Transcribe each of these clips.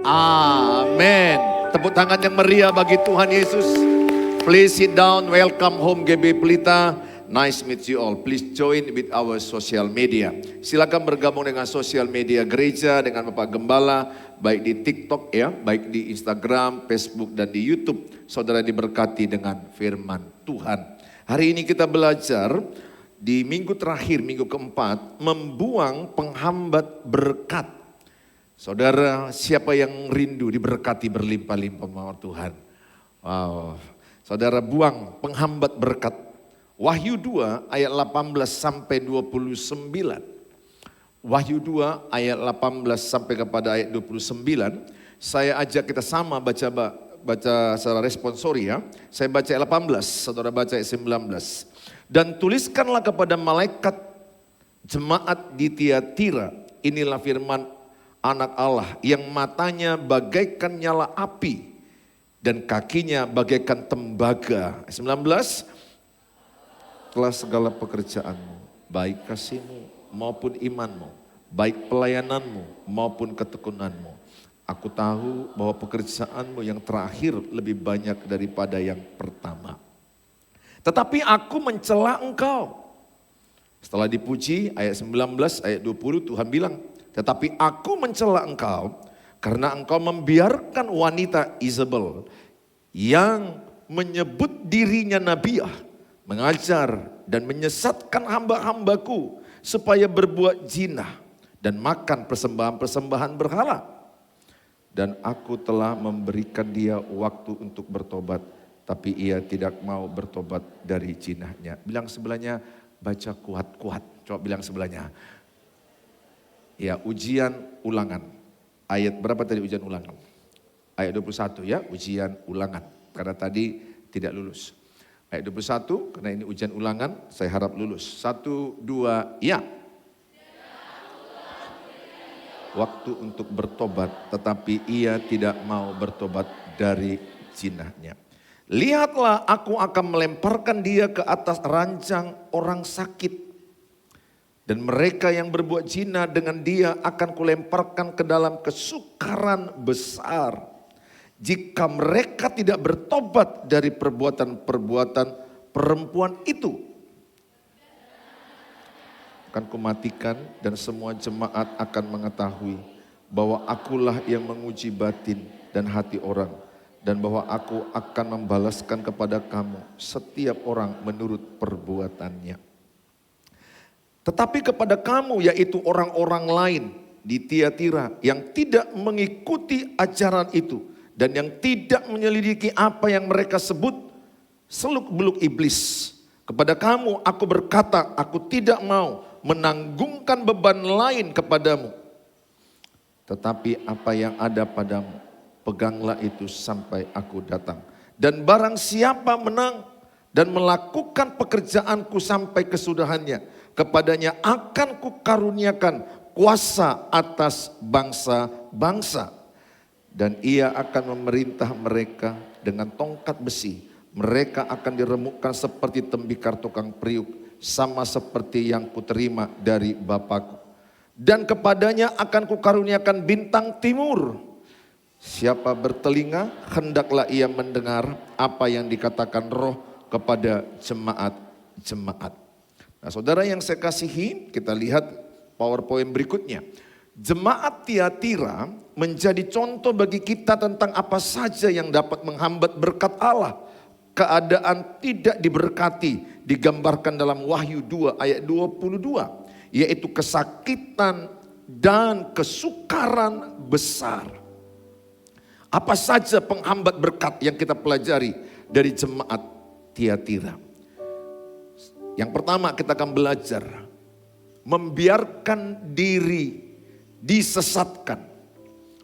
Amin. Tepuk tangan yang meriah bagi Tuhan Yesus. Please sit down. Welcome home GB Pelita. Nice meet you all. Please join with our social media. Silakan bergabung dengan sosial media gereja dengan Bapak Gembala, baik di TikTok ya, baik di Instagram, Facebook dan di YouTube. Saudara diberkati dengan firman Tuhan. Hari ini kita belajar di minggu terakhir, minggu keempat, membuang penghambat berkat. Saudara, siapa yang rindu diberkati berlimpah-limpah sama Tuhan? Wow. Saudara, buang penghambat berkat. Wahyu 2 ayat 18 sampai 29. Wahyu 2 ayat 18 sampai kepada ayat 29. Saya ajak kita sama baca secara responsori ya. Saya baca ayat 18, saudara baca ayat 19. Dan tuliskanlah kepada malaikat jemaat di Tiatira. Inilah firman Anak Allah yang matanya bagaikan nyala api dan kakinya bagaikan tembaga. 19. Telah segala pekerjaanmu, baik kasihmu maupun imanmu, baik pelayananmu maupun ketekunanmu. Aku tahu bahwa pekerjaanmu yang terakhir lebih banyak daripada yang pertama. Tetapi aku mencela engkau. Setelah dipuji ayat 19, ayat 20 Tuhan bilang, tetapi aku mencela engkau karena engkau membiarkan wanita Isabel yang menyebut dirinya nabiah, mengajar dan menyesatkan hamba-hambaku supaya berbuat zina dan makan persembahan-persembahan berhala. Dan aku telah memberikan dia waktu untuk bertobat, tapi ia tidak mau bertobat dari zinahnya. Bilang sebelahnya, baca kuat-kuat. Coba bilang sebelahnya. Ya, ujian ulangan. Ayat berapa tadi ujian ulangan? Ayat 21 ya, ujian ulangan. Karena tadi tidak lulus. Ayat 21, karena ini ujian ulangan, saya harap lulus. 1, 2, ya. Waktu untuk bertobat, tetapi ia tidak mau bertobat dari zinahnya. Lihatlah, aku akan melemparkan dia ke atas ranjang orang sakit. Dan mereka yang berbuat zina dengan dia akan kulemparkan ke dalam kesukaran besar. Jika mereka tidak bertobat dari perbuatan-perbuatan perempuan itu, akan kumatikan dan semua jemaat akan mengetahui bahwa akulah yang menguji batin dan hati orang, dan bahwa aku akan membalaskan kepada kamu setiap orang menurut perbuatannya. Tetapi kepada kamu, yaitu orang-orang lain di Tiatira yang tidak mengikuti ajaran itu dan yang tidak menyelidiki apa yang mereka sebut seluk-beluk iblis, kepada kamu aku berkata, aku tidak mau menanggungkan beban lain kepadamu. Tetapi apa yang ada padamu, peganglah itu sampai aku datang. Dan barang siapa menang dan melakukan pekerjaanku sampai kesudahannya, kepadanya akan kukaruniakan kuasa atas bangsa-bangsa. Dan ia akan memerintah mereka dengan tongkat besi. Mereka akan diremukkan seperti tembikar tukang periuk, sama seperti yang kuterima dari Bapakku. Dan kepadanya akan kukaruniakan bintang timur. Siapa bertelinga, hendaklah ia mendengar apa yang dikatakan Roh kepada jemaat-jemaat. Nah, saudara yang saya kasihi, kita lihat PowerPoint berikutnya. Jemaat Tiatira menjadi contoh bagi kita tentang apa saja yang dapat menghambat berkat Allah. Keadaan tidak diberkati digambarkan dalam Wahyu 2 ayat 22. Yaitu kesakitan dan kesukaran besar. Apa saja penghambat berkat yang kita pelajari dari jemaat Tiatira. Yang pertama kita akan belajar membiarkan diri disesatkan.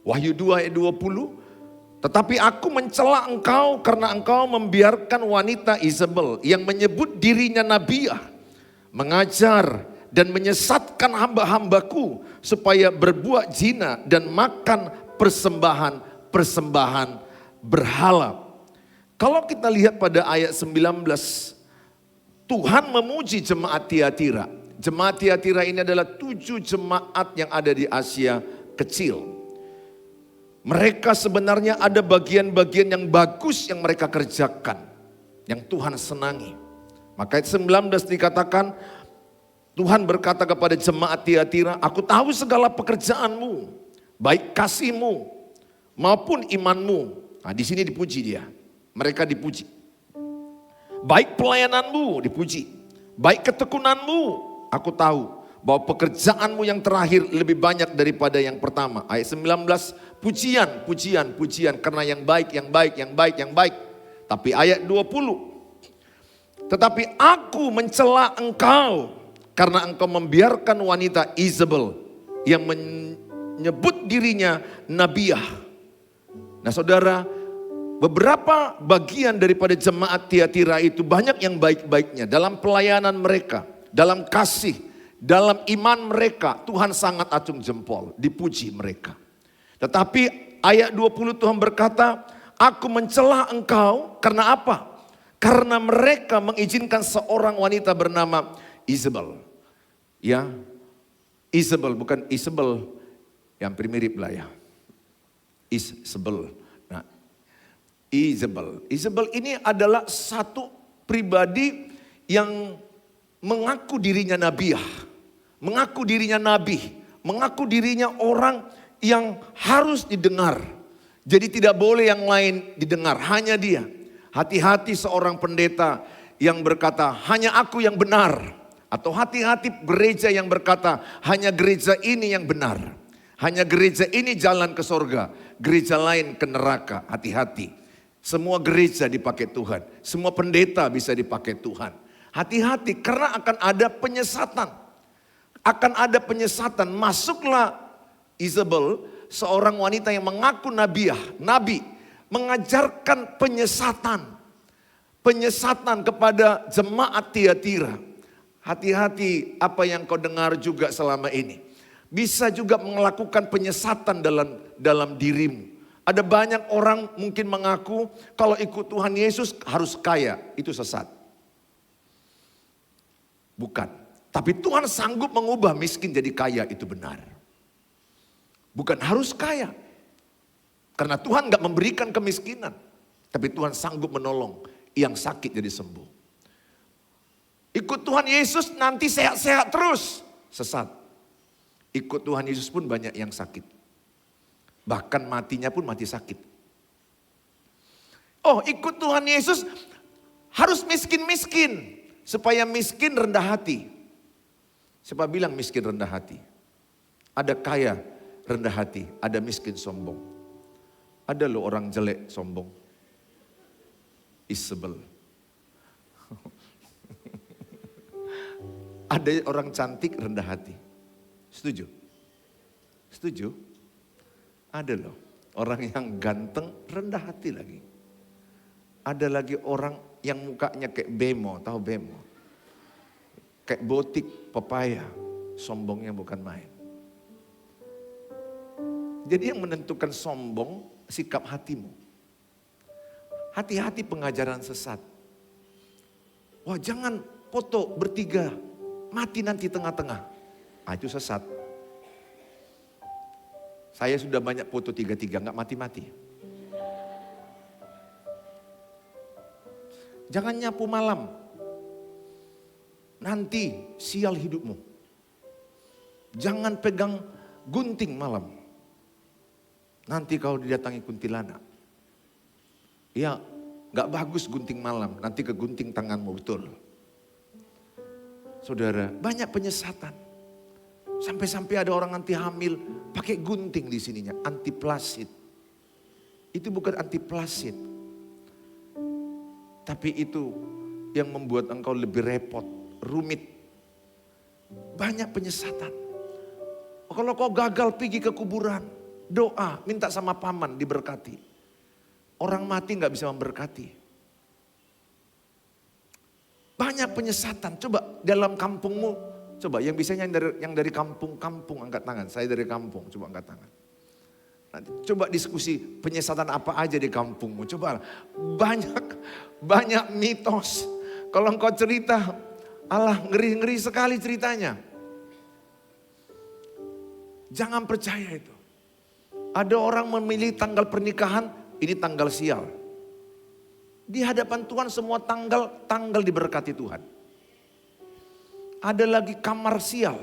Wahyu 2 ayat 20, tetapi aku mencela engkau karena engkau membiarkan wanita Isabel yang menyebut dirinya nabiah, mengajar dan menyesatkan hamba-hambaku supaya berbuat zina dan makan persembahan berhala. Kalau kita lihat pada ayat 19, Tuhan memuji jemaat Tiatira. Jemaat Tiatira ini adalah 7 jemaat yang ada di Asia Kecil. Mereka sebenarnya ada bagian-bagian yang bagus yang mereka kerjakan, yang Tuhan senangi. Maka ayat 19 dikatakan, Tuhan berkata kepada jemaat Tiatira, aku tahu segala pekerjaanmu, baik kasihmu maupun imanmu. Nah, di sini dipuji dia, mereka dipuji. Baik pelayananmu dipuji, baik ketekunanmu, aku tahu bahwa pekerjaanmu yang terakhir lebih banyak daripada yang pertama. Ayat 19, pujian, pujian, pujian, karena yang baik, yang baik, yang baik, yang baik. Tapi ayat 20, tetapi aku mencela engkau karena engkau membiarkan wanita Isabel yang menyebut dirinya nabiah. Nah saudara, beberapa bagian daripada jemaat Tiatira itu banyak yang baik-baiknya. Dalam pelayanan mereka, dalam kasih, dalam iman mereka, Tuhan sangat acung jempol, dipuji mereka. Tetapi ayat 20 Tuhan berkata, aku mencela engkau karena apa? Karena mereka mengizinkan seorang wanita bernama Isabel. Ya, Isabel, bukan Isabel yang mirip lah ya. Isabel. Nah, Isabel ini adalah satu pribadi yang mengaku dirinya nabiah. Mengaku dirinya nabi, mengaku dirinya orang yang harus didengar. Jadi tidak boleh yang lain didengar, hanya dia. Hati-hati seorang pendeta yang berkata, hanya aku yang benar. Atau hati-hati gereja yang berkata, hanya gereja ini yang benar. Hanya gereja ini jalan ke sorga, gereja lain ke neraka. Hati-hati, semua gereja dipakai Tuhan, semua pendeta bisa dipakai Tuhan. Hati-hati karena akan ada penyesatan. Akan ada penyesatan. Masuklah Isabel, seorang wanita yang mengaku nabi, mengajarkan penyesatan. Penyesatan kepada jemaat Tiatira. Hati-hati apa yang kau dengar juga selama ini. Bisa juga melakukan penyesatan dalam dirimu. Ada banyak orang mungkin mengaku kalau ikut Tuhan Yesus harus kaya, itu sesat. Bukan. Tapi Tuhan sanggup mengubah miskin jadi kaya, itu benar. Bukan harus kaya. Karena Tuhan gak memberikan kemiskinan. Tapi Tuhan sanggup menolong yang sakit jadi sembuh. Ikut Tuhan Yesus nanti sehat-sehat terus. Sesat. Ikut Tuhan Yesus pun banyak yang sakit. Bahkan matinya pun mati sakit. Oh, ikut Tuhan Yesus harus miskin-miskin. Supaya miskin rendah hati. Siapa bilang miskin rendah hati? Ada kaya rendah hati, ada miskin sombong. Ada loh orang jelek sombong. Isabel. Ada orang cantik rendah hati. Setuju? Setuju? Ada loh orang yang ganteng rendah hati lagi. Ada lagi orang yang mukanya kayak bemo, tahu bemo? Kayak botik, pepaya, sombongnya bukan main. Jadi yang menentukan sombong, sikap hatimu. Hati-hati pengajaran sesat. Wah jangan foto bertiga, mati nanti tengah-tengah. Ah, itu sesat. Saya sudah banyak foto tiga-tiga, gak mati-mati. Jangan nyapu malam. Nanti sial hidupmu. Jangan pegang gunting malam. Nanti kau didatangi kuntilanak. Ya, gak bagus gunting malam. Nanti ke gunting tanganmu, betul. Saudara, banyak penyesatan. Sampai-sampai ada orang anti hamil pakai gunting di sininya, antiplasid. Itu bukan antiplasid. Tapi itu yang membuat engkau lebih repot, rumit. Banyak penyesatan. Kalau kau gagal pergi ke kuburan, doa, minta sama paman diberkati. Orang mati gak bisa memberkati. Banyak penyesatan. Coba dalam kampungmu, coba yang bisanya yang dari kampung angkat tangan. Saya dari kampung, coba angkat tangan. Nanti, coba diskusi penyesatan apa aja di kampungmu. Coba banyak mitos. Kalau engkau cerita, alah ngeri-ngeri sekali ceritanya. Jangan percaya itu. Ada orang memilih tanggal pernikahan, ini tanggal sial. Di hadapan Tuhan semua tanggal diberkati Tuhan. Ada lagi kamar sial.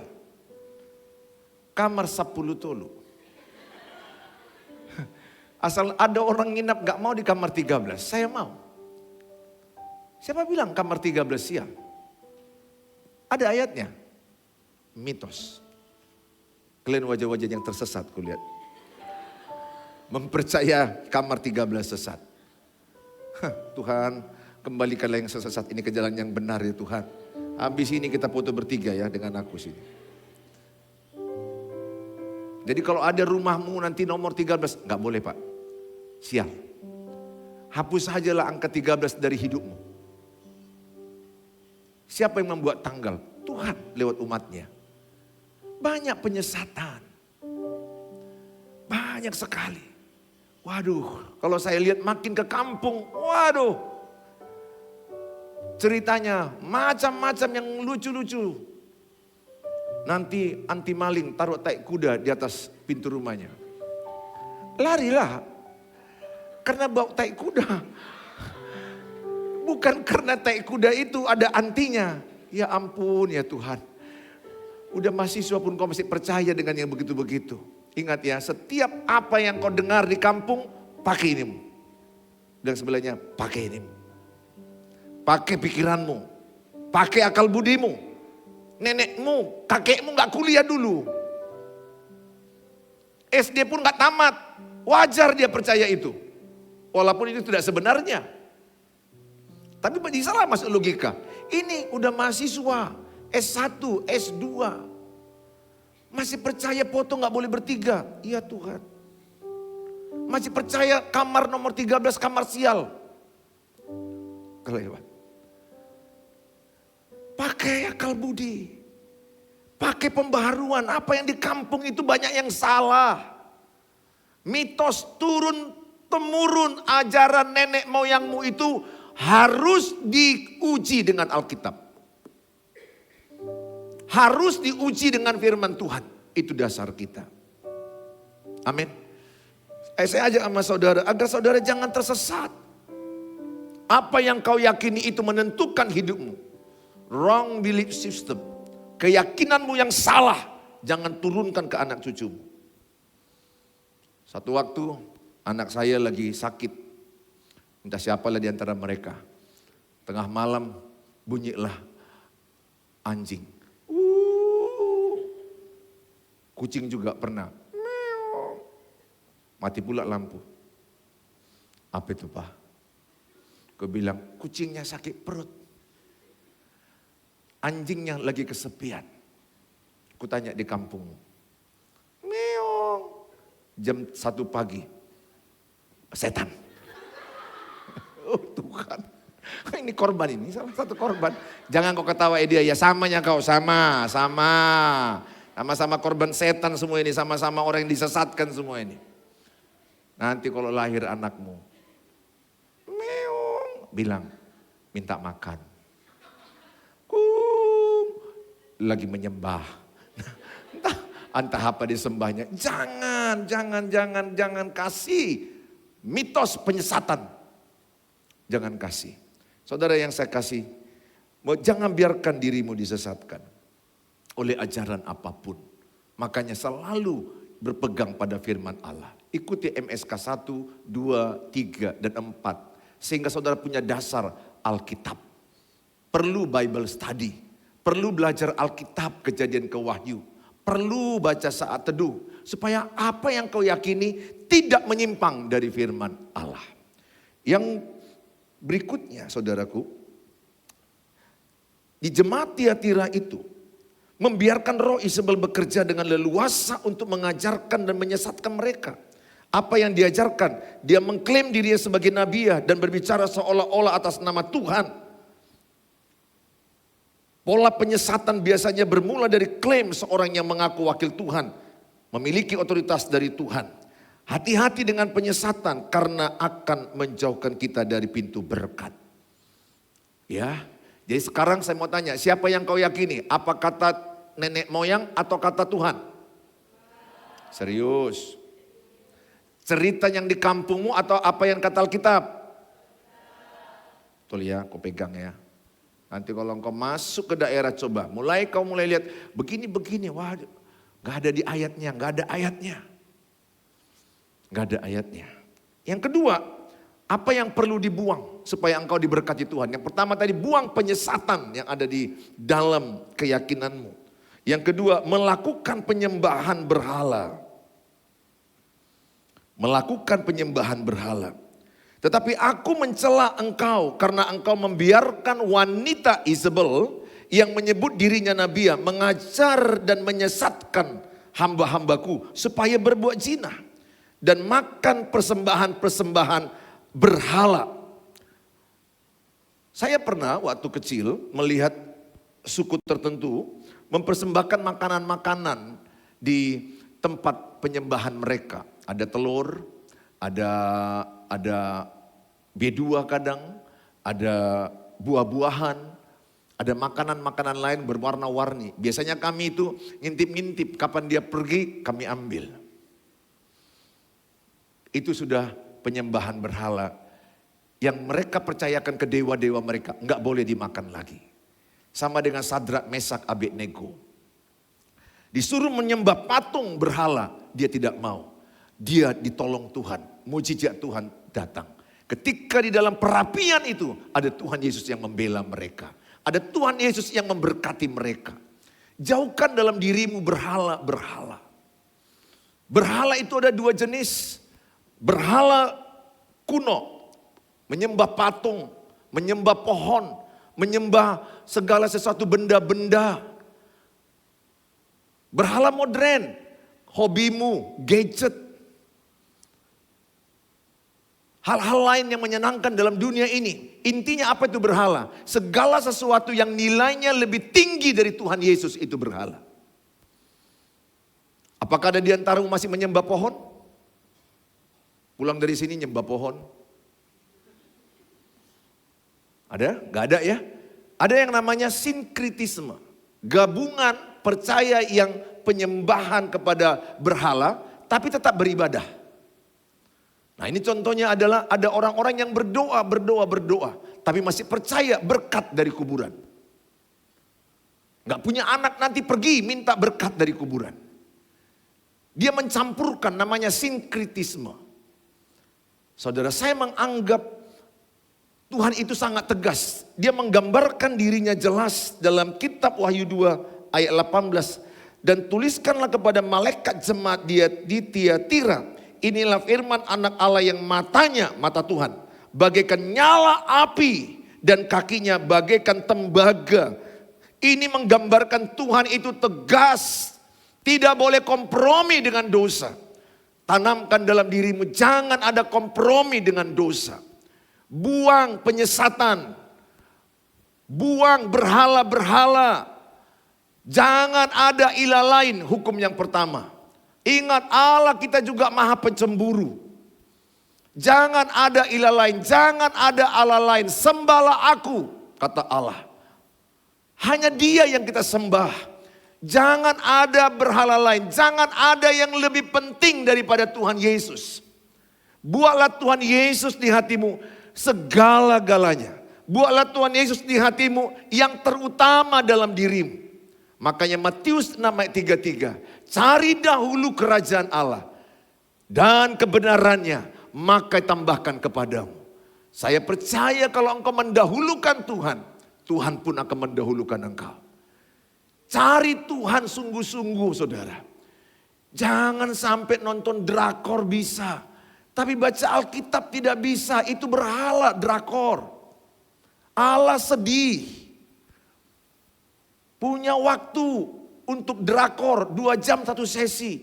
Kamar 10 tolu. Asal ada orang nginap gak mau di kamar 13, saya mau. Siapa bilang kamar 13 sial? Ada ayatnya. Mitos. Kalian wajah-wajah yang tersesat kulihat. Mempercaya kamar 13 sesat. Tuhan, kembalikanlah yang sesat ini ke jalan yang benar ya Tuhan. Habis ini kita foto bertiga ya dengan aku sini. Jadi kalau ada rumahmu nanti nomor 13, gak boleh Pak. Sial. Hapus sajalah angka 13 dari hidupmu. Siapa yang membuat tanggal? Tuhan lewat umatnya. Banyak penyesatan. Banyak sekali. Waduh, kalau saya lihat makin ke kampung, waduh. Ceritanya macam-macam yang lucu-lucu. Nanti anti maling taruh tai kuda di atas pintu rumahnya. Larilah. Karena bau tai kuda. Bukan karena tai kuda itu ada antinya. Ya ampun ya Tuhan. Udah mahasiswa pun kau masih percaya dengan yang begitu-begitu. Ingat ya, setiap apa yang kau dengar di kampung, pakai ini. Dan sebelahnya, pakai ini. Pakai pikiranmu. Pakai akal budimu. Nenekmu, kakekmu gak kuliah dulu. SD pun gak tamat. Wajar dia percaya itu. Walaupun itu tidak sebenarnya. Tapi bisa lah masuk logika. Ini udah mahasiswa. S1, S2. Masih percaya foto gak boleh bertiga. Iya Tuhan. Masih percaya kamar nomor 13 kamar sial. Kelewat. Pakai akal budi. Pakai pembaharuan. Apa yang di kampung itu banyak yang salah. Mitos turun temurun ajaran nenek moyangmu itu harus diuji dengan Alkitab. Harus diuji dengan firman Tuhan. Itu dasar kita. Amin. Saya ajak sama saudara agar saudara jangan tersesat. Apa yang kau yakini itu menentukan hidupmu. Wrong belief system. Keyakinanmu yang salah jangan turunkan ke anak cucumu. Satu waktu anak saya lagi sakit. Entah siapalah di antara mereka. Tengah malam bunyilah anjing. Kucing juga pernah. Mati pula lampu. Apa itu Pak? Gue bilang kucingnya sakit perut. Anjingnya lagi kesepian. Ku tanya di kampungmu. Meong. Jam 1 pagi. Setan. Oh Tuhan. Ini korban ini. Salah satu korban. Jangan kau ketawain dia. Ya samanya kau. Sama. Sama-sama korban setan semua ini. Sama-sama orang yang disesatkan semua ini. Nanti kalau lahir anakmu. Meong. Bilang. Minta makan. Lagi menyembah. Entah apa disembahnya. Jangan kasih. Mitos penyesatan. Jangan kasih. Saudara yang saya kasih. Jangan biarkan dirimu disesatkan. Oleh ajaran apapun. Makanya selalu berpegang pada firman Allah. Ikuti MSK 1, 2, 3, dan 4. Sehingga saudara punya dasar Alkitab. Perlu Bible study. Perlu belajar Alkitab Kejadian ke Wahyu. Perlu baca saat teduh. Supaya apa yang kau yakini tidak menyimpang dari firman Allah. Yang berikutnya saudaraku. Di jemaat Tiatira itu. Membiarkan roh Isabel bekerja dengan leluasa untuk mengajarkan dan menyesatkan mereka. Apa yang diajarkan? Dia mengklaim dirinya sebagai nabiah dan berbicara seolah-olah atas nama Tuhan. Pola penyesatan biasanya bermula dari klaim seorang yang mengaku wakil Tuhan. Memiliki otoritas dari Tuhan. Hati-hati dengan penyesatan karena akan menjauhkan kita dari pintu berkat. Ya, jadi sekarang saya mau tanya, siapa yang kau yakini? Apa kata nenek moyang atau kata Tuhan? Serius. Cerita yang di kampungmu atau apa yang kata Alkitab? Betul ya, kau pegang ya. Nanti kalau engkau masuk ke daerah coba, kau mulai lihat begini-begini, wah gak ada di ayatnya, gak ada ayatnya. Gak ada ayatnya. Yang kedua, apa yang perlu dibuang supaya engkau diberkati Tuhan? Yang pertama tadi, buang penyesatan yang ada di dalam keyakinanmu. Yang kedua, melakukan penyembahan berhala. Melakukan penyembahan berhala. Tetapi aku mencela engkau karena engkau membiarkan wanita Isabel yang menyebut dirinya nabiah mengajar dan menyesatkan hamba-hambaku supaya berbuat zina dan makan persembahan-persembahan berhala. Saya pernah waktu kecil melihat suku tertentu mempersembahkan makanan-makanan di tempat penyembahan mereka. Ada telur, ada B2 kadang, ada buah-buahan, ada makanan-makanan lain berwarna-warni. Biasanya kami itu ngintip-ngintip kapan dia pergi, kami ambil. Itu sudah penyembahan berhala yang mereka percayakan ke dewa-dewa mereka, enggak boleh dimakan lagi. Sama dengan Sadrak, Mesak, Abednego. Disuruh menyembah patung berhala, dia tidak mau. Dia ditolong Tuhan, mujizat Tuhan datang. Ketika di dalam perapian itu ada Tuhan Yesus yang membela mereka. Ada Tuhan Yesus yang memberkati mereka. Jauhkan dalam dirimu berhala-berhala. Berhala itu ada dua jenis. Berhala kuno, menyembah patung, menyembah pohon, menyembah segala sesuatu benda-benda. Berhala modern, hobimu, gadget. Hal-hal lain yang menyenangkan dalam dunia ini. Intinya apa itu berhala? Segala sesuatu yang nilainya lebih tinggi dari Tuhan Yesus itu berhala. Apakah ada di antaramu masih menyembah pohon? Pulang dari sini nyembah pohon. Ada? Gak ada ya? Ada yang namanya sinkritisme. Gabungan percaya yang penyembahan kepada berhala, tapi tetap beribadah. Nah ini contohnya adalah ada orang-orang yang berdoa, tapi masih percaya berkat dari kuburan. Gak punya anak nanti pergi minta berkat dari kuburan. Dia mencampurkan namanya sinkritisme. Saudara, saya menganggap Tuhan itu sangat tegas. Dia menggambarkan dirinya jelas dalam kitab Wahyu 2 ayat 18. Dan tuliskanlah kepada malaikat jemaat dia di Tiatira. Inilah firman anak Allah yang matanya, mata Tuhan, bagaikan nyala api dan kakinya bagaikan tembaga. Ini menggambarkan Tuhan itu tegas. Tidak boleh kompromi dengan dosa. Tanamkan dalam dirimu, jangan ada kompromi dengan dosa. Buang penyesatan. Buang berhala-berhala. Jangan ada ilah lain, hukum yang pertama. Ingat Allah kita juga maha pencemburu. Jangan ada ilah lain, jangan ada Allah lain. Sembahlah aku, kata Allah. Hanya Dia yang kita sembah. Jangan ada berhala lain. Jangan ada yang lebih penting daripada Tuhan Yesus. Buatlah Tuhan Yesus di hatimu segala-galanya. Buatlah Tuhan Yesus di hatimu yang terutama dalam dirimu. Makanya Matius 6 ayat 33. Cari dahulu kerajaan Allah dan kebenarannya, maka tambahkan kepadamu. Saya percaya kalau engkau mendahulukan Tuhan, Tuhan pun akan mendahulukan engkau. Cari Tuhan sungguh-sungguh saudara. Jangan sampai nonton drakor bisa. Tapi baca Alkitab tidak bisa. Itu berhala drakor. Allah sedih. Punya waktu untuk drakor 2 jam 1 sesi.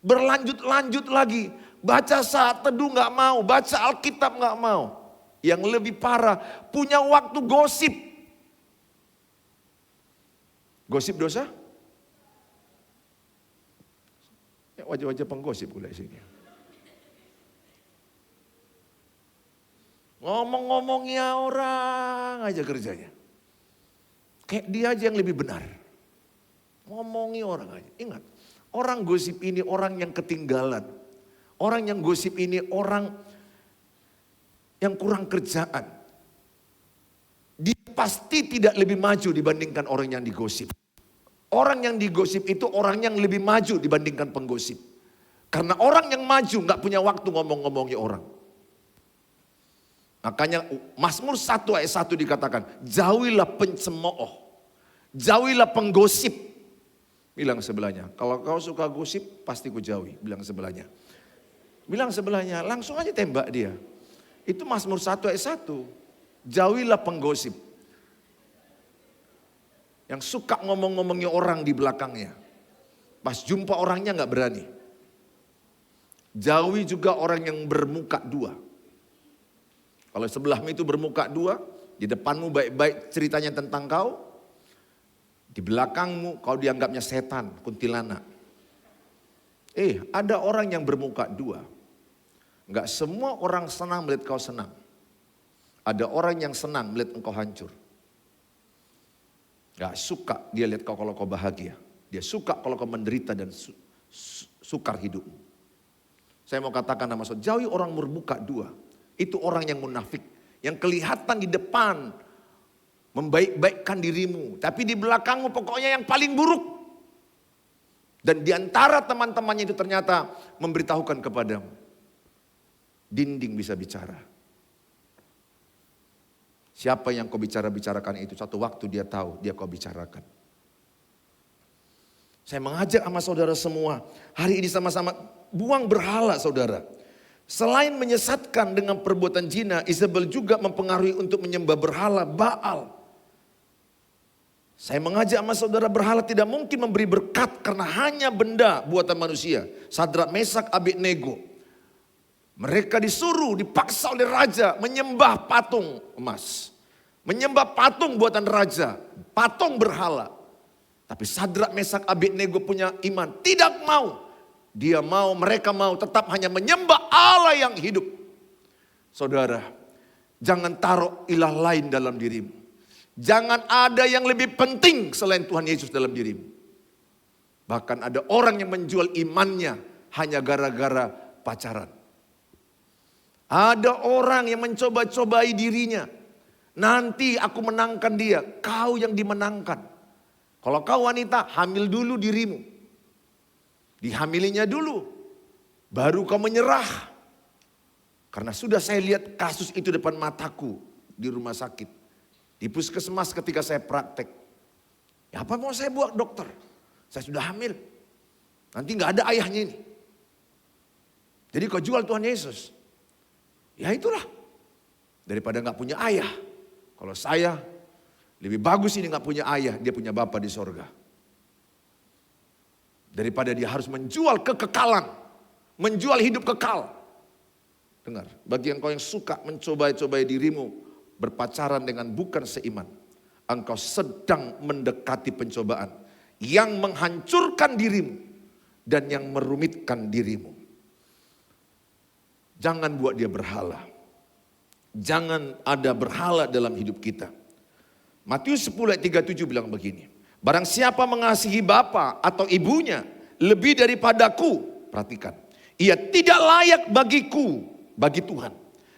Berlanjut-lanjut lagi. Baca saat teduh gak mau. Baca Alkitab gak mau. Yang lebih parah. Punya waktu gosip. Gosip dosa? Ya, wajah-wajah penggosip pula di sini. Ngomong-ngomongnya orang aja kerjanya. Kayak dia aja yang lebih benar. Ngomongi orang aja. Ingat, orang gosip ini orang yang ketinggalan. Orang yang gosip ini orang yang kurang kerjaan. Dia pasti tidak lebih maju dibandingkan orang yang digosip. Orang yang digosip itu orang yang lebih maju dibandingkan penggosip. Karena orang yang maju gak punya waktu ngomong-ngomongi orang. Makanya Mazmur 1 ayat 1 dikatakan, jauhilah pencemooh, jauhilah penggosip. Bilang sebelahnya, kalau kau suka gosip pasti ku jauhi. Bilang sebelahnya. Bilang sebelahnya, langsung aja tembak dia. Itu Mazmur 1 ayat 1. Jauhilah penggosip. Yang suka ngomong-ngomongi orang di belakangnya. Pas jumpa orangnya gak berani. Jauhi juga orang yang bermuka dua. Kalau sebelahmu itu bermuka dua, di depanmu baik-baik ceritanya tentang kau. Di belakangmu kau dianggapnya setan, kuntilanak. Ada orang yang bermuka dua. Gak semua orang senang melihat kau senang. Ada orang yang senang melihat engkau hancur. Gak suka dia lihat kau kalau kau bahagia. Dia suka kalau kau menderita dan sukar hidupmu. Saya mau katakan nama saudara, jauhi orang bermuka dua. Itu orang yang munafik. Yang kelihatan di depan membaik-baikkan dirimu. Tapi di belakangmu pokoknya yang paling buruk. Dan di antara teman-temannya itu ternyata memberitahukan kepadamu. Dinding bisa bicara. Siapa yang kau bicarakan itu, satu waktu dia tahu, dia kau bicarakan. Saya mengajak sama saudara semua, hari ini sama-sama buang berhala saudara. Selain menyesatkan dengan perbuatan zina, Isabel juga mempengaruhi untuk menyembah berhala Baal. Saya mengajak sama saudara, berhala tidak mungkin memberi berkat karena hanya benda buatan manusia. Sadrak, Mesak, Abednego. Mereka disuruh, dipaksa oleh raja menyembah patung emas. Menyembah patung buatan raja, patung berhala. Tapi Sadrak, Mesak, Abednego punya iman, tidak mau. Dia mau, mereka mau tetap hanya menyembah Allah yang hidup. Saudara, jangan taruh ilah lain dalam dirimu. Jangan ada yang lebih penting selain Tuhan Yesus dalam dirimu. Bahkan ada orang yang menjual imannya hanya gara-gara pacaran. Ada orang yang mencoba-cobai dirinya. Nanti aku menangkan dia, kau yang dimenangkan. Kalau kau wanita, hamil dulu dirimu. Dihamilinya dulu, baru kau menyerah. Karena sudah saya lihat kasus itu depan mataku di rumah sakit. Di puskesmas ketika saya praktek. Ya apa mau saya buat dokter? Saya sudah hamil. Nanti gak ada ayahnya ini. Jadi kau jual Tuhan Yesus. Ya itulah. Daripada gak punya ayah. Kalau saya lebih bagus ini gak punya ayah. Dia punya Bapa di sorga. Daripada dia harus menjual kekekalan. Menjual hidup kekal. Dengar, bagi engkau yang suka mencobai-cobai dirimu. Berpacaran dengan bukan seiman. Engkau sedang mendekati pencobaan. Yang menghancurkan dirimu. Dan yang merumitkan dirimu. Jangan buat dia berhala. Jangan ada berhala dalam hidup kita. Matius 10 ayat 37 bilang begini. Barang siapa mengasihi bapa atau ibunya lebih daripadaku, perhatikan, ia tidak layak bagiku, bagi Tuhan.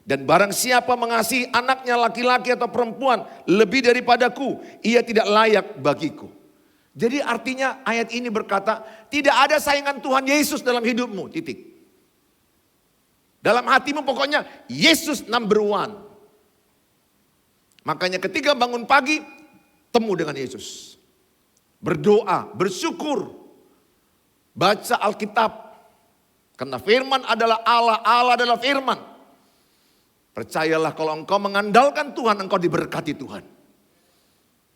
Dan barang siapa mengasihi anaknya laki-laki atau perempuan lebih daripadaku, ia tidak layak bagiku. Jadi artinya ayat ini berkata, tidak ada saingan Tuhan Yesus dalam hidupmu, titik. Dalam hatimu pokoknya Yesus number one. Makanya ketika bangun pagi, temu dengan Yesus. Berdoa, bersyukur. Baca Alkitab. Karena firman adalah Allah, Allah adalah firman. Percayalah kalau engkau mengandalkan Tuhan, engkau diberkati Tuhan.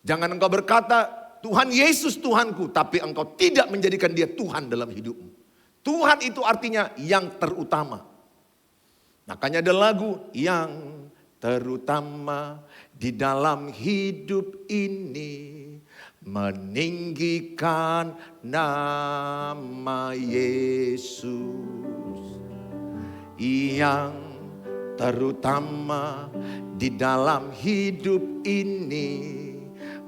Jangan engkau berkata, Tuhan Yesus Tuhanku, tapi engkau tidak menjadikan dia Tuhan dalam hidupmu. Tuhan itu artinya yang terutama. Makanya ada lagu yang terutama di dalam hidup ini meninggikan nama Yesus. Yang terutama di dalam hidup ini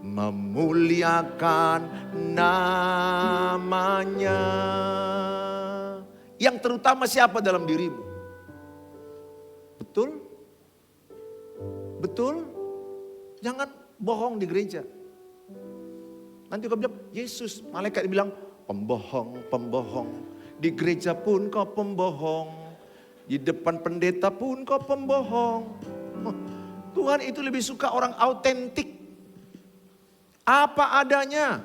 memuliakan namanya. Yang terutama siapa dalam dirimu? Betul? Betul? Jangan bohong di gereja. Nanti kau bilang, Yesus, malaikat bilang, pembohong, pembohong. Di gereja pun kau pembohong. Di depan pendeta pun kau pembohong. Tuhan itu lebih suka orang autentik. Apa adanya.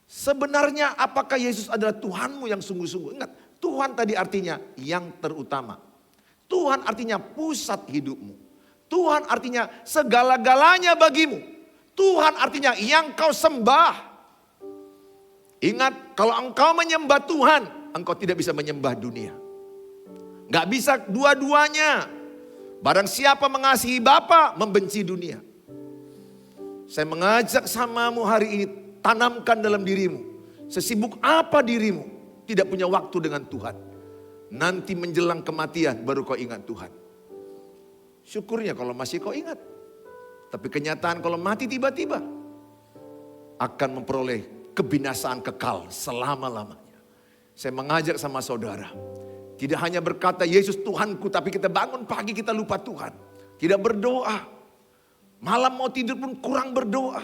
Sebenarnya apakah Yesus adalah Tuhanmu yang sungguh-sungguh? Ingat, Tuhan tadi artinya yang terutama. Tuhan artinya pusat hidupmu. Tuhan artinya segala-galanya bagimu. Tuhan artinya yang kau sembah. Ingat, kalau engkau menyembah Tuhan, engkau tidak bisa menyembah dunia. Gak bisa dua-duanya. Barang siapa mengasihi Bapa, membenci dunia. Saya mengajak samamu hari ini, tanamkan dalam dirimu. Sesibuk apa dirimu, tidak punya waktu dengan Tuhan. Nanti menjelang kematian baru kau ingat Tuhan. Syukurnya kalau masih kau ingat. Tapi kenyataan kalau mati tiba-tiba akan memperoleh kebinasaan kekal selama-lamanya. Saya mengajak sama saudara. Tidak hanya berkata Yesus Tuhanku, tapi kita bangun pagi kita lupa Tuhan. Tidak berdoa. Malam mau tidur pun kurang berdoa.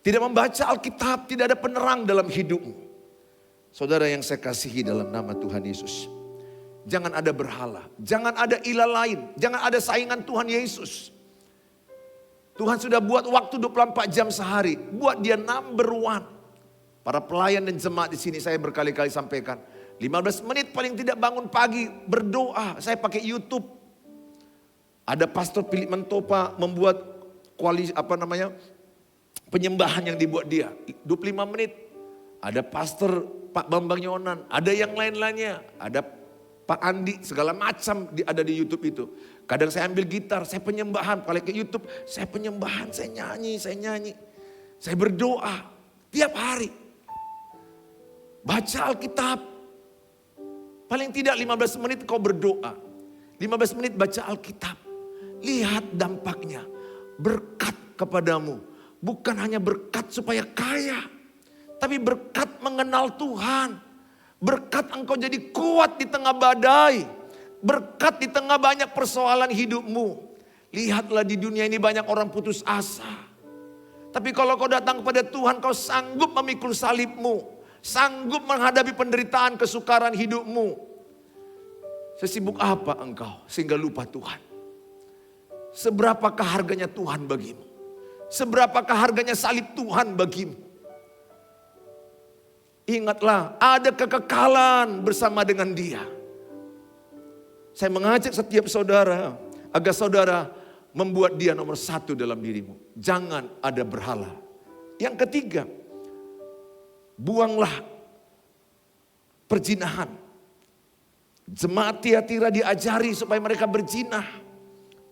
Tidak membaca Alkitab, tidak ada penerang dalam hidupmu. Saudara yang saya kasihi dalam nama Tuhan Yesus. Jangan ada berhala, jangan ada ilah lain, jangan ada saingan Tuhan Yesus. Tuhan sudah buat waktu 24 jam sehari, buat dia number one. Para pelayan dan jemaat di sini saya berkali-kali sampaikan, 15 menit paling tidak bangun pagi berdoa. Saya pakai YouTube. Ada Pastor Philip Mentopa membuat penyembahan yang dibuat dia 25 menit. Ada Pastor Pak Bambang Yonan, ada yang lain-lainnya, ada Pak Andi, segala macam ada di YouTube itu. Kadang saya ambil gitar, saya penyembahan. Kalau ke YouTube, saya penyembahan, saya nyanyi. Saya berdoa tiap hari. Baca Alkitab. Paling tidak 15 menit kau berdoa. 15 menit baca Alkitab. Lihat dampaknya. Berkat kepadamu. Bukan hanya berkat supaya kaya. Tapi berkat mengenal Tuhan. Berkat engkau jadi kuat di tengah badai. Berkat di tengah banyak persoalan hidupmu. Lihatlah di dunia ini banyak orang putus asa. Tapi kalau kau datang kepada Tuhan, kau sanggup memikul salibmu. Sanggup menghadapi penderitaan kesukaran hidupmu. Sesibuk apa engkau sehingga lupa Tuhan? Seberapakah harganya Tuhan bagimu? Seberapakah harganya salib Tuhan bagimu? Ingatlah, ada kekekalan bersama dengan Dia. Saya mengajak setiap saudara agar saudara membuat Dia nomor satu dalam dirimu. Jangan ada berhala. Yang ketiga, buanglah perzinahan. Jemaat Tiatira diajari supaya mereka berzinah,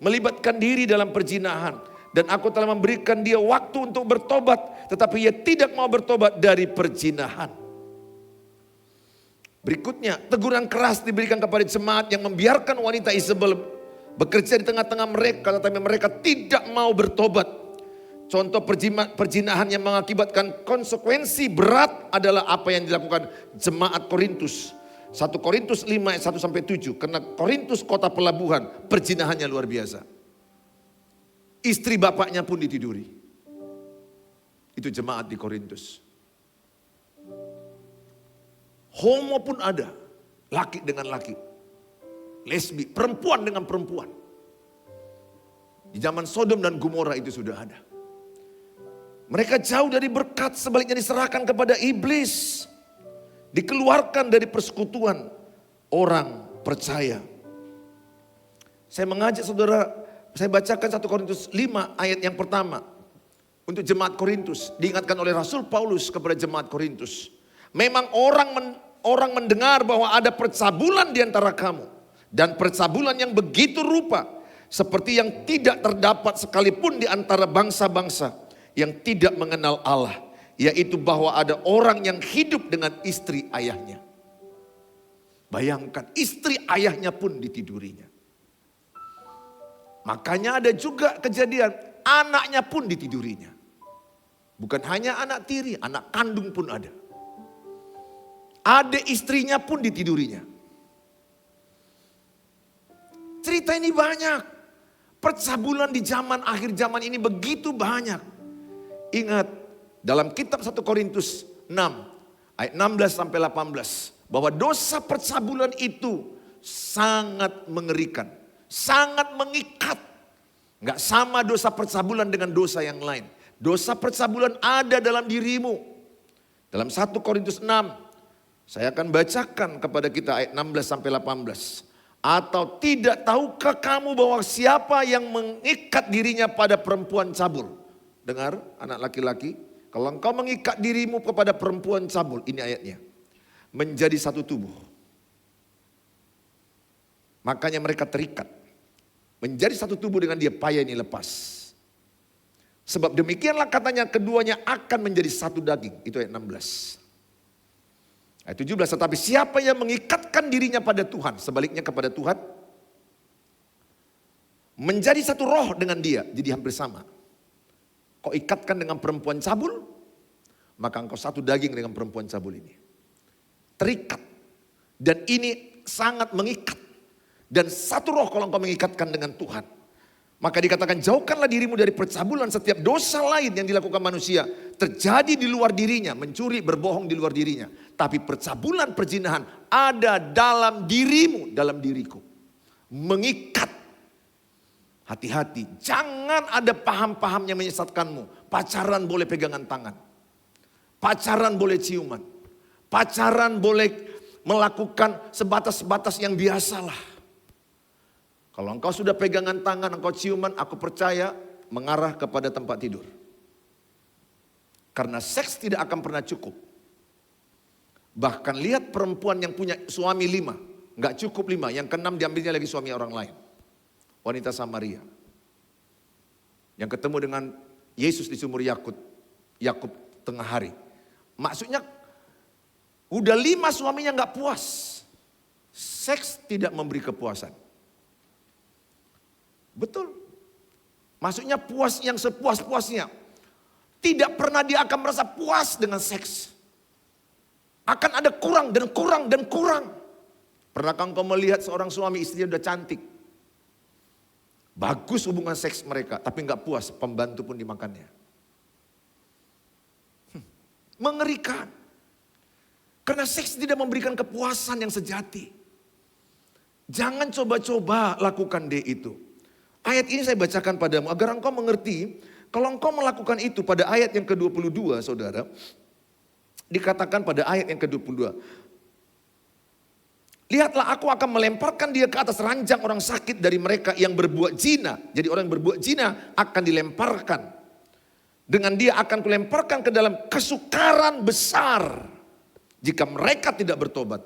melibatkan diri dalam perzinahan. Dan aku telah memberikan dia waktu untuk bertobat, tetapi ia tidak mau bertobat dari perzinahan. Berikutnya, teguran keras diberikan kepada jemaat yang membiarkan wanita Isabel bekerja di tengah-tengah mereka, tetapi mereka tidak mau bertobat. Contoh perzinahan yang mengakibatkan konsekuensi berat adalah apa yang dilakukan jemaat Korintus. 1 Korintus 5 ayat 1-7. Karena Korintus kota pelabuhan, perzinahannya luar biasa. Istri bapaknya pun ditiduri. Itu jemaat di Korintus. Homo pun ada, laki dengan laki, lesbi, perempuan dengan perempuan. Di zaman Sodom dan Gomora itu sudah ada. Mereka jauh dari berkat, sebaliknya diserahkan kepada iblis. Dikeluarkan dari persekutuan orang percaya. Saya mengajak saudara, saya bacakan 1 Korintus 5 ayat yang pertama. Untuk jemaat Korintus, diingatkan oleh Rasul Paulus kepada jemaat Korintus. Memang orang mendengar bahwa ada percabulan di antara kamu. Dan percabulan yang begitu rupa. Seperti yang tidak terdapat sekalipun di antara bangsa-bangsa yang tidak mengenal Allah. Yaitu bahwa ada orang yang hidup dengan istri ayahnya. Bayangkan, istri ayahnya pun ditidurinya. Makanya ada juga kejadian, anaknya pun ditidurinya. Bukan hanya anak tiri, anak kandung pun ada. Adik istrinya pun ditidurinya. Cerita ini banyak. Percabulan di zaman akhir zaman ini begitu banyak. Ingat dalam kitab 1 Korintus 6 ayat 16 sampai 18. Bahwa dosa percabulan itu sangat mengerikan. Sangat mengikat. Gak sama dosa percabulan dengan dosa yang lain. Dosa percabulan ada dalam dirimu. Dalam 1 Korintus 6. Saya akan bacakan kepada kita ayat 16 sampai 18. Atau tidak tahukah kamu bahwa siapa yang mengikat dirinya pada perempuan cabul? Dengar anak laki-laki. Kalau engkau mengikat dirimu kepada perempuan cabul. Ini ayatnya. Menjadi satu tubuh. Makanya mereka terikat. Menjadi satu tubuh dengan dia, payah ini lepas. Sebab demikianlah katanya keduanya akan menjadi satu daging. Itu ayat 16. Ayat 17, tetapi siapa yang mengikatkan dirinya pada Tuhan, sebaliknya kepada Tuhan, menjadi satu roh dengan dia, jadi hampir sama. Kau ikatkan dengan perempuan cabul, maka engkau satu daging dengan perempuan cabul ini. Terikat. Dan ini sangat mengikat. Dan satu roh kalau engkau mengikatkan dengan Tuhan. Maka dikatakan jauhkanlah dirimu dari percabulan, setiap dosa lain yang dilakukan manusia terjadi di luar dirinya, mencuri, berbohong di luar dirinya. Tapi percabulan, perzinahan ada dalam dirimu, dalam diriku. Mengikat. Hati-hati, jangan ada paham-paham yang menyesatkanmu. Pacaran boleh pegangan tangan. Pacaran boleh ciuman. Pacaran boleh melakukan sebatas-sebatas yang biasalah. Kalau engkau sudah pegangan tangan, engkau ciuman, aku percaya mengarah kepada tempat tidur. Karena seks tidak akan pernah cukup. Bahkan lihat perempuan yang punya suami 5. Gak cukup 5, yang ke-6 diambilnya lagi suami orang lain. Wanita Samaria. Yang ketemu dengan Yesus di sumur Yakub tengah hari. Maksudnya udah 5 suaminya gak puas. Seks tidak memberi kepuasan. Betul. Maksudnya puas yang sepuas-puasnya. Tidak pernah dia akan merasa puas dengan seks. Akan ada kurang dan kurang dan kurang. Pernahkah engkau melihat seorang suami istrinya udah cantik? Bagus hubungan seks mereka, tapi gak puas, pembantu pun dimakannya. Mengerikan. Karena seks tidak memberikan kepuasan yang sejati. Jangan coba-coba lakukan itu. Ayat ini saya bacakan padamu agar engkau mengerti. Kalau engkau melakukan itu pada ayat yang ke-22 saudara. Dikatakan pada ayat yang ke-22. Lihatlah aku akan melemparkan dia ke atas ranjang orang sakit dari mereka yang berbuat zina. Jadi orang yang berbuat zina akan dilemparkan. Dengan dia akan kulemparkan ke dalam kesukaran besar. Jika mereka tidak bertobat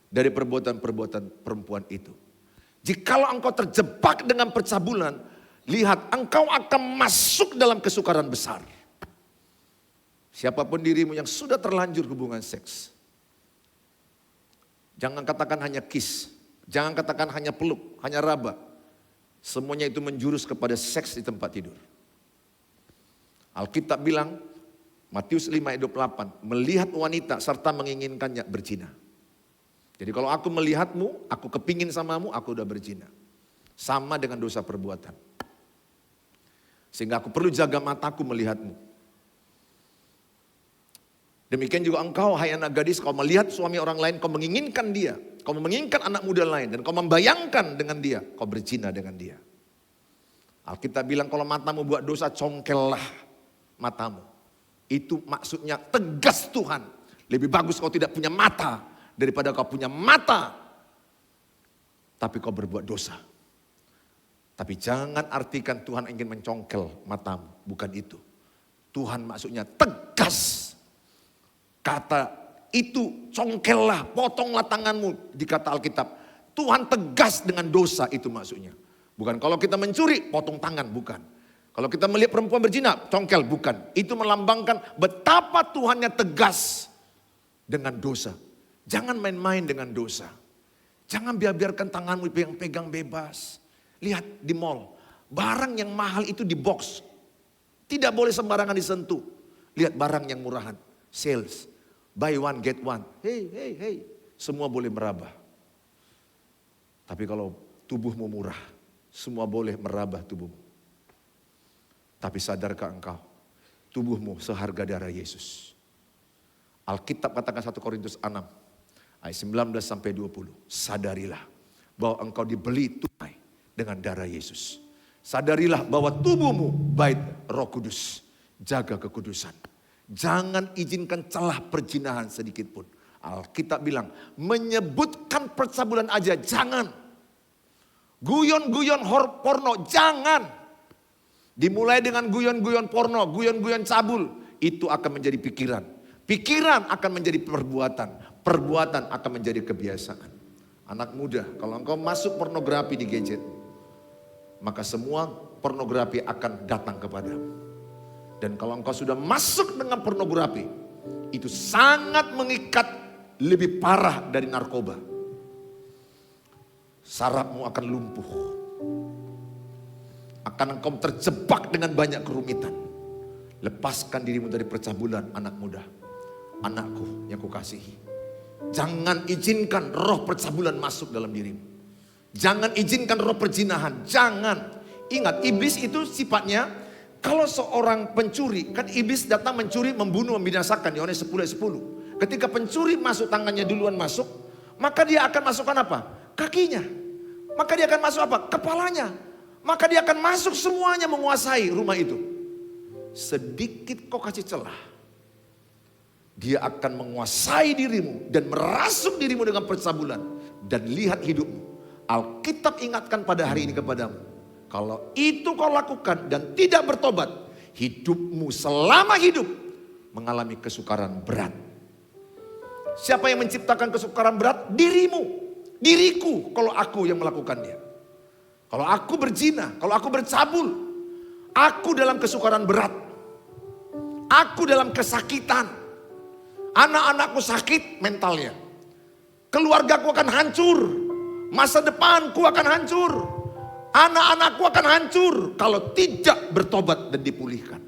dari perbuatan-perbuatan perempuan itu. Jikalau engkau terjebak dengan percabulan, lihat engkau akan masuk dalam kesukaran besar. Siapapun dirimu yang sudah terlanjur hubungan seks. Jangan katakan hanya kiss, jangan katakan hanya peluk, hanya raba. Semuanya itu menjurus kepada seks di tempat tidur. Alkitab bilang, Matius 5 ayat 28, melihat wanita serta menginginkannya berzina. Jadi kalau aku melihatmu, aku kepingin samamu, aku udah berzina. Sama dengan dosa perbuatan. Sehingga aku perlu jaga mataku melihatmu. Demikian juga engkau, hai anak gadis, kau melihat suami orang lain, kau menginginkan dia. Kau menginginkan anak muda lain, dan kau membayangkan dengan dia, kau berzina dengan dia. Alkitab bilang kalau matamu buat dosa, congkellah matamu. Itu maksudnya tegas Tuhan. Lebih bagus kau tidak punya mata daripada kau punya mata, tapi kau berbuat dosa. Tapi jangan artikan Tuhan ingin mencongkel matamu. Bukan itu. Tuhan maksudnya tegas. Kata itu congkellah, potonglah tanganmu. Dikata Alkitab. Tuhan tegas dengan dosa itu maksudnya. Bukan kalau kita mencuri, potong tangan. Bukan. Kalau kita melihat perempuan berzina, congkel. Bukan. Itu melambangkan betapa Tuhannya tegas dengan dosa. Jangan main-main dengan dosa. Jangan biarkan tanganmu pegang bebas. Lihat di mall. Barang yang mahal itu di box. Tidak boleh sembarangan disentuh. Lihat barang yang murahan. Sales. Buy one, get one. Hey. Semua boleh meraba. Tapi kalau tubuhmu murah, semua boleh meraba tubuhmu. Tapi sadarkah engkau, tubuhmu seharga darah Yesus. Alkitab katakan 1 Korintus 6, ayat 19 sampai 20. Sadarilah bahwa engkau dibeli tunai dengan darah Yesus. Sadarilah bahwa tubuhmu bait Roh Kudus. Jaga kekudusan. Jangan izinkan celah perzinahan sedikit pun. Alkitab bilang, menyebutkan percabulan aja jangan. Guyon-guyon porno jangan. Dimulai dengan guyon-guyon porno, guyon-guyon cabul. Itu akan menjadi pikiran. Pikiran akan menjadi perbuatan. Perbuatan akan menjadi kebiasaan. Anak muda, kalau engkau masuk pornografi di gadget, maka semua pornografi akan datang kepadamu. Dan kalau engkau sudah masuk dengan pornografi, itu sangat mengikat, lebih parah dari narkoba. Sarafmu akan lumpuh. Akan engkau terjebak dengan banyak kerumitan. Lepaskan dirimu dari percabulan, anak muda. Anakku yang kukasihi. Jangan izinkan roh percabulan masuk dalam dirimu. Jangan izinkan roh perzinahan. Jangan. Ingat, iblis itu sifatnya, kalau seorang pencuri, kan iblis datang mencuri, membunuh, membinasakan. Yohanes 10 ayat 10. Ketika pencuri masuk, tangannya duluan masuk, maka dia akan masukkan apa? Kakinya. Maka dia akan masuk apa? Kepalanya. Maka dia akan masuk semuanya menguasai rumah itu. Sedikit kau kasih celah, dia akan menguasai dirimu dan merasuk dirimu dengan percabulan. Dan lihat hidupmu. Alkitab ingatkan pada hari ini kepadamu. Kalau itu kau lakukan dan tidak bertobat, hidupmu selama hidup mengalami kesukaran berat. Siapa yang menciptakan kesukaran berat? Dirimu, diriku kalau aku yang melakukannya. Kalau aku berzina, kalau aku bercabul, aku dalam kesukaran berat. Aku dalam kesakitan. Anak-anakku sakit mentalnya. Keluargaku akan hancur. Masa depanku akan hancur. Anak-anakku akan hancur kalau tidak bertobat dan dipulihkan.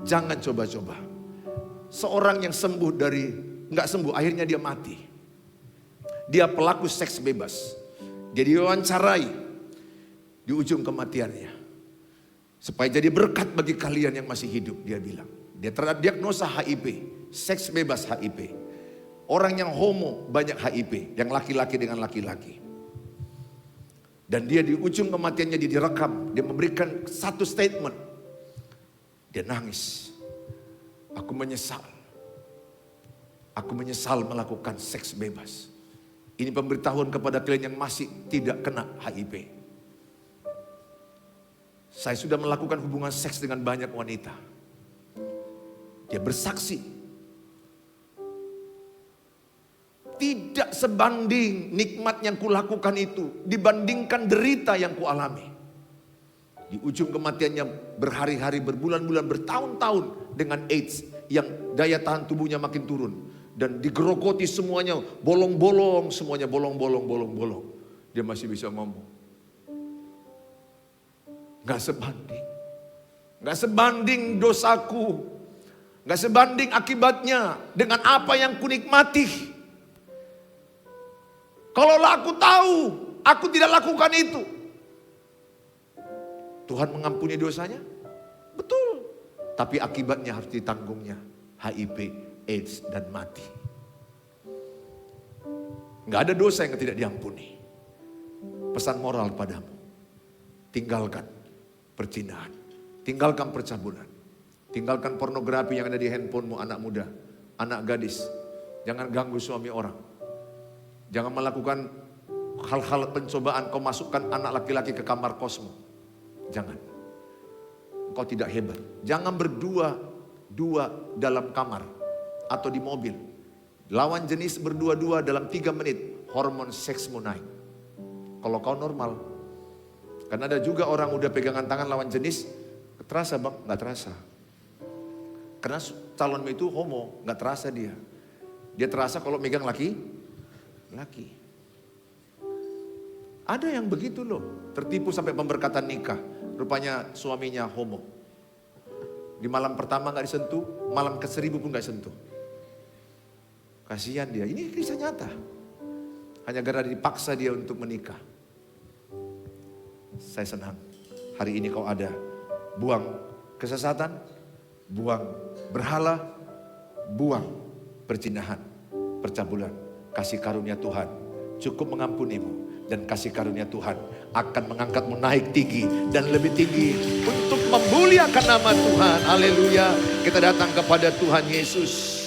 Jangan coba-coba. Seorang yang sembuh dari, nggak sembuh, akhirnya dia mati. Dia pelaku seks bebas. Dia diwawancarai di ujung kematiannya. Supaya jadi berkat bagi kalian yang masih hidup, dia bilang. Dia terdiagnosa HIV, seks bebas HIV. Orang yang homo banyak HIV, yang laki-laki dengan laki-laki. Dan dia di ujung kematiannya dia direkam. Dia memberikan satu statement. Dia nangis. Aku menyesal. Aku menyesal melakukan seks bebas. Ini pemberitahuan kepada kalian yang masih tidak kena HIV. Saya sudah melakukan hubungan seks dengan banyak wanita. Dia bersaksi. Tidak sebanding nikmat yang kulakukan itu dibandingkan derita yang kualami. Di ujung kematiannya berhari-hari, berbulan-bulan, bertahun-tahun dengan AIDS yang daya tahan tubuhnya makin turun. Dan digerogoti semuanya, bolong-bolong, semuanya bolong-bolong. Dia masih bisa ngomong. Gak sebanding. Gak sebanding dosaku. Gak sebanding akibatnya dengan apa yang kunikmati. Kalau aku tahu, aku tidak lakukan itu. Tuhan mengampuni dosanya? Betul. Tapi akibatnya harus ditanggungnya. HIV, AIDS, dan mati. Gak ada dosa yang tidak diampuni. Pesan moral padamu. Tinggalkan perzinahan. Tinggalkan percabulan. Tinggalkan pornografi yang ada di handphonemu, anak muda, anak gadis. Jangan ganggu suami orang. Jangan melakukan hal-hal pencobaan kau masukkan anak laki-laki ke kamar kosmu. Jangan. Engkau tidak hebat. Jangan berdua dalam kamar atau di mobil. Lawan jenis berdua-dua dalam 3 menit. Hormon seksmu naik. Kalau kau normal. Karena ada juga orang udah pegangan tangan lawan jenis. Terasa bang? Gak terasa. Karena calonmu itu homo. Gak terasa dia. Dia terasa kalau megang laki. Ada yang begitu loh, tertipu sampai pemberkatan nikah. Rupanya suaminya homo. Di malam pertama gak disentuh, malam ke-1000 pun gak disentuh. Kasihan dia, ini kisah nyata. Hanya gara dipaksa dia untuk menikah. Saya senang, hari ini kau ada. Buang kesesatan, buang berhala, buang perzinahan, percabulan. Kasih karunia Tuhan cukup mengampunimu. Dan kasih karunia Tuhan akan mengangkatmu naik tinggi dan lebih tinggi untuk memuliakan nama Tuhan. Haleluya. Kita datang kepada Tuhan Yesus.